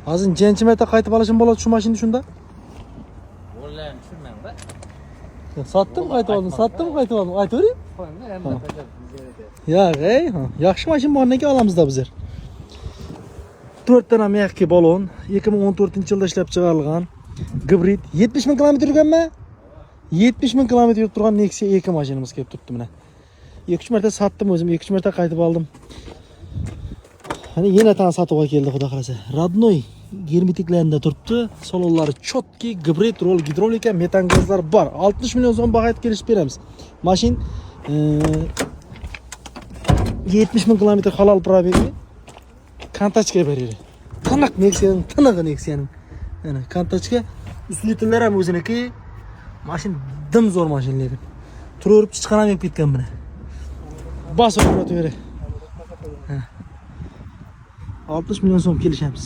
Hozir qancha marta qaytib olishim bo'ladi shu mashinani shunda? Vallahi tushunmayman da. Sotdim, qaytib oldim, sotdim, qaytib oldim. Aytavering. Yo'q, yaxshi mashina bordan keyin olamizda bizlar. 4 dona mexki balon, 2014-yilda ishlab chiqarilgan gibrid, 70 ming kilometr yurganmi? 70 ming kilometr yurib turgan Nexia 2 mashinamiz kelib turibdi mana. 2-3 marta sotdim o'zim, 2-3 marta qaytib oldim. Hani yana tan sotuvga keldi, xudo xolasa. Radnoy germetiklarida turibdi. Salonlari chotki, gibrid, rol gidrolika, metan gazlar bor. 60 million so'm baho aytib kelishib beramiz. Mashin 70 ming kilometr halol probegi. Kantachga beradi. Taniq Nexia'ning, tanig'i Nexia'ning. Mana kantachga ustunliklar ham o'ziniki. Mashin dim zo'r mashin lekin. Turib chiqaram deb ketgan buni. Bas o'rnatib bering. 60 million so'm kelishamiz.